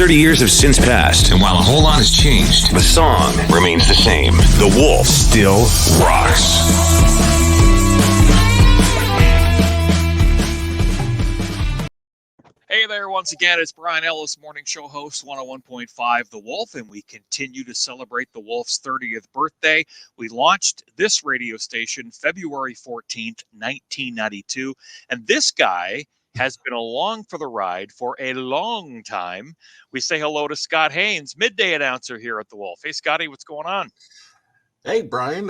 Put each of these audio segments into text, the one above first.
30 years have since passed, and while a whole lot has changed, the song remains the same. The Wolf still rocks. Hey there, once again, it's Brian Ellis, morning show host, 101.5 The Wolf, and we continue to celebrate the Wolf's 30th birthday. We launched this radio station February 14th, 1992, and this guy has been along for the ride for a long time. We say hello to Scott Haynes, midday announcer here at The Wolf. Hey, Scotty, what's going on? Hey Brian,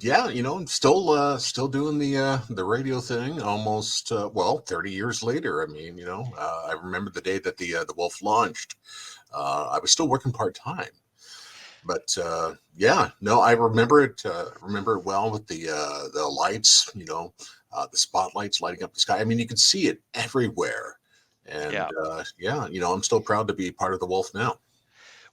yeah, I'm still doing the radio thing almost 30 years later. I mean, I remember the day that the Wolf launched. I was still working part-time. But yeah, no, I remember it well with the lights, the spotlights lighting up the sky. I mean, you could see it everywhere. And Yeah. I'm still proud to be part of the Wolf now.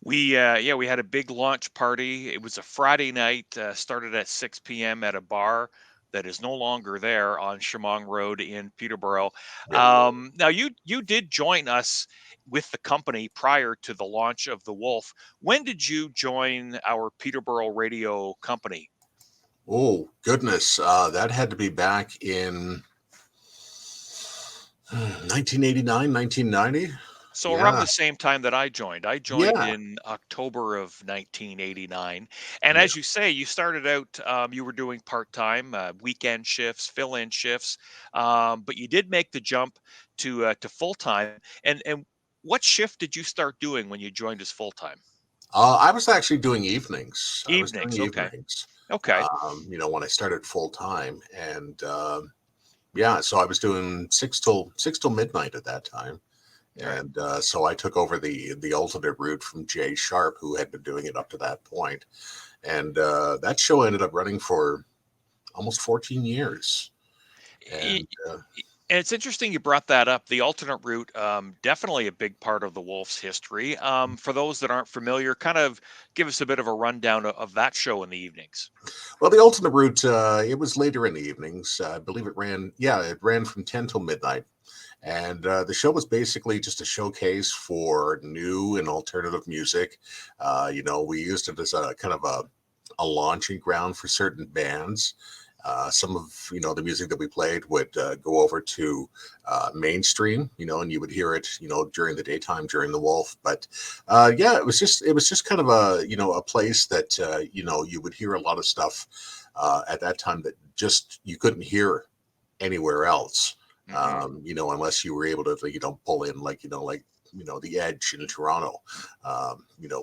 We had a big launch party. It was a Friday night, started at 6 p.m. at a bar that is no longer there on Chemong Road in Peterborough. Yeah. Now you did join us with the company prior to the launch of the Wolf. When did you join our Peterborough radio company? Oh goodness, that had to be back in 1989, 1990. So around Yeah, the same time that I joined. I joined yeah, in October of 1989. And yeah. as you say, you started out, you were doing part-time, weekend shifts, fill-in shifts, but you did make the jump to full-time. And what shift did you start doing when you joined as full-time? I was actually doing evenings. I was doing Evenings. Okay. evenings. Okay. When I started full time, and yeah, so I was doing six till midnight at that time. All right. And so I took over the alternate route from Jay Sharp, who had been doing it up to that point. And that show ended up running for almost 14 years. Y- And And it's interesting you brought that up. The alternate route, definitely a big part of the Wolf's history. For those that aren't familiar, kind of give us a bit of a rundown of that show in the evenings. well, the alternate route, it was later in the evenings. I believe it ran from 10 till midnight. And the show was basically just a showcase for new and alternative music. We used it as a kind of a launching ground for certain bands. Some of the music that we played would go over to mainstream, and you would hear it, during the daytime during the Wolf. But yeah, it was just kind of a place that you would hear a lot of stuff at that time that just you couldn't hear anywhere else. Hmm. Unless you were able to, pull in the Edge in Toronto,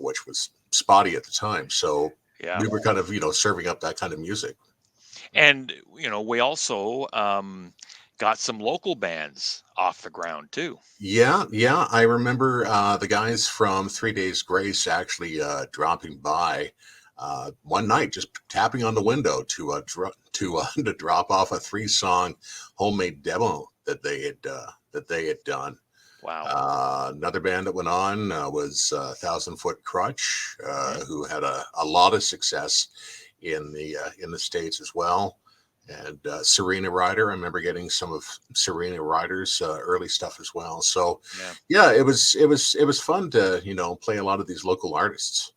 which was spotty at the time. So Yeah. we were kind of, serving up that kind of music. And, we also got some local bands off the ground too. Yeah, yeah. I remember the guys from 3 Days Grace actually dropping by one night, just tapping on the window to drop off a 3-song homemade demo that they had done. Wow. Another band that went on was Thousand Foot Crutch, Hmm. who had a lot of success in the States as well. And Serena Ryder, I remember getting some of Serena Ryder's early stuff as well. So Yeah. yeah, it was fun to play a lot of these local artists.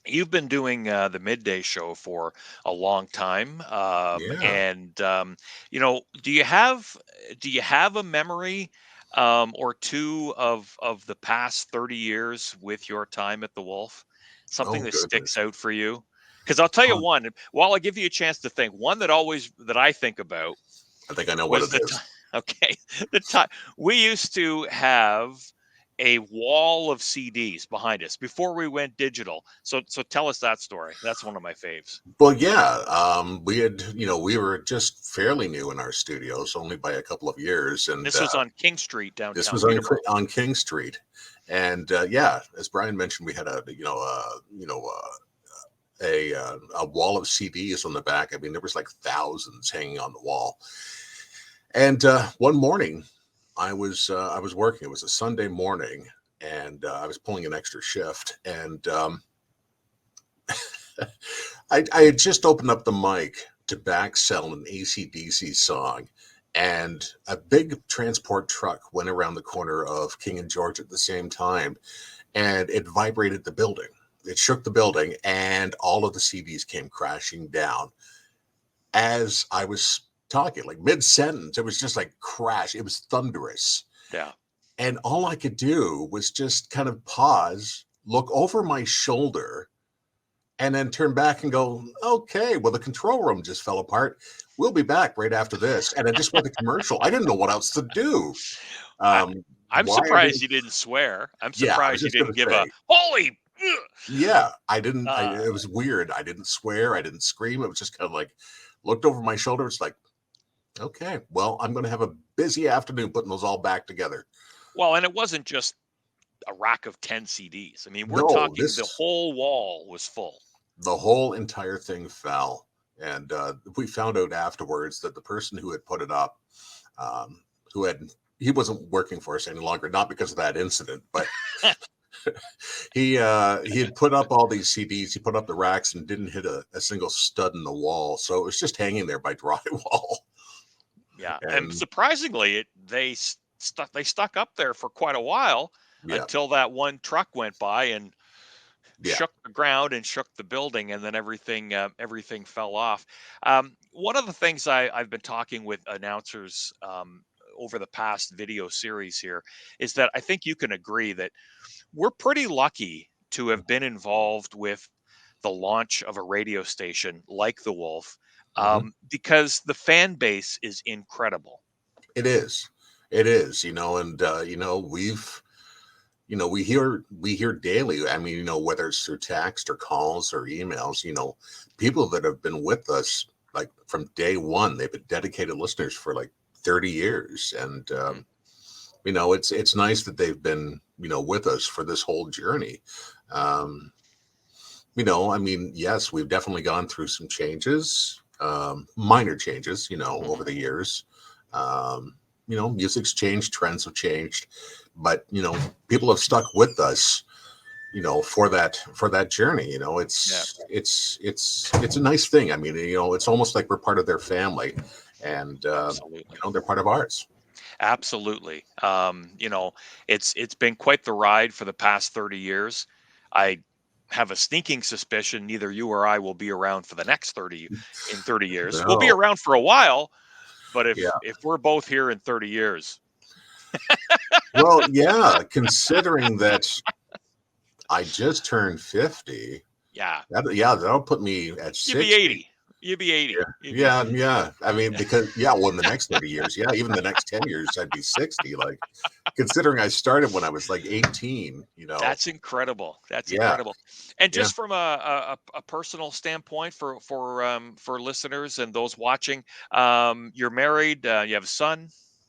You've been doing the midday show for a long time, Yeah. and do you have a memory or two of the past 30 years with your time at the Wolf? Something Oh that sticks goodness. out for you? Because I'll tell you Um, one. While I give you a chance to think, one that I think about I think I know what was it the time. is. Okay, the time we used to have a wall of CDs behind us before we went digital. So tell us that story. That's one of my faves. Well, yeah, we were just fairly new in our studios, only by a couple of years, and This was on King Street, this downtown was on Peterborough. on King Street. And yeah, as Brian mentioned, we had a wall of CDs on the back. I mean, there was like thousands hanging on the wall. And one morning, I was working. It was a Sunday morning, and I was pulling an extra shift, and I had just opened up the mic to back sell an AC/DC song, and a big transport truck went around the corner of King and George at the same time. and it vibrated the building. It shook the building, and all of the CDs came crashing down as I was talking, like mid sentence. It was just like crash. It was thunderous. Yeah. And all I could do was just kind of pause, look over my shoulder, and then turn back and go, okay, well, the control room just fell apart. We'll be back right after this. And I just went to commercial. I didn't know what else to do. I, Um, I'm why I surprised didn't, you didn't swear. I'm yeah, I was surprised you just going didn't to give a say, holy. Ugh. yeah, I didn't, Uh, it was weird. I didn't swear. I didn't scream. It was just kind of like, looked over my shoulder. It's like, okay, well, I'm going to have a busy afternoon putting those all back together. well, and it wasn't just a rack of 10 CDs. I mean, we're No, talking the whole wall was full. the whole entire thing fell. And we found out afterwards that the person who had put it up, um, he wasn't working for us any longer, not because of that incident, but he had put up all these CDs. He put up the racks and didn't hit a single stud in the wall, so it was just hanging there by drywall. Yeah, and And surprisingly, they stuck up there for quite a while yeah, until that one truck went by and yeah, shook the ground and shook the building, and then everything fell off. One of the things I've been talking with announcers over the past video series here is that I think you can agree that we're pretty lucky to have been involved with the launch of a radio station like the Wolf, mhm. because the fan base is incredible. It is, it is, and we hear daily. I mean, whether it's through text or calls or emails, people that have been with us like from day one. They've been dedicated listeners for like 30 years, and Mhm. it's nice that they've been with us for this whole journey. Um, I mean, yes, we've definitely gone through some changes, minor changes, over Mhm. the years. Um, music's changed, trends have changed, but people have stuck with us, for that journey. Yeah, It's a nice thing. I mean, it's almost like we're part of their family, and absolutely. they're part of ours. Absolutely. It's been quite the ride for the past 30 years. I have a sneaking suspicion neither you or I will be around for the next 30 years. We'll be No, around for a while, but if yeah. if we're both here in 30 years, Well, yeah. Considering that I just turned 50, yeah, that'll put me at you'd be 60. 80. You'd be 80. Yeah, You'd be yeah, yeah. I mean, because well, in the next 30 years, yeah, even the next 10 years, I'd be 60. Like, considering I started when I was like 18. That's incredible. That's Yeah, incredible. And yeah, just from a personal standpoint for listeners and those watching, you're married, you have a son.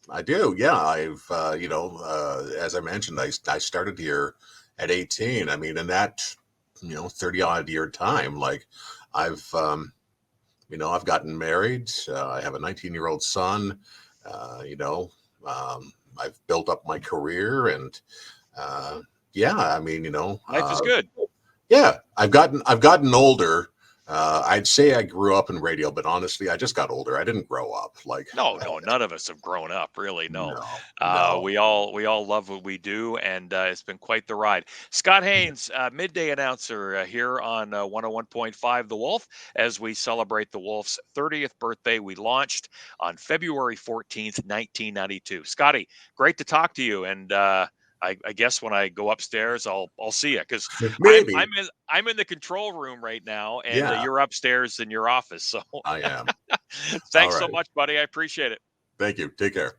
I do. Yeah, I've as I mentioned, I started here at 18. I mean, in that 30 odd year time, like I've I've gotten married. I have a 19-year-old son. Uh, you know, I've built up my career, and uh, yeah, I mean, Life is good. yeah, I've gotten older. I'd say I grew up in radio, but honestly, I just got older. I didn't grow up. Like, No, no, none of us have grown up, really. No, no, no. we all love what we do, and it's been quite the ride. Scott Haynes, midday announcer here on 101.5 The Wolf, as we celebrate the Wolf's 30th birthday. We launched on February 14th, 1992. Scotty, great to talk to you, and I guess when I go upstairs, I'll see you because I'm Maybe. I'm in I'm in the control room right now, and Yeah, you're upstairs in your office. So I am. All thanks so right. much, buddy. I appreciate it. Thank you. Take care.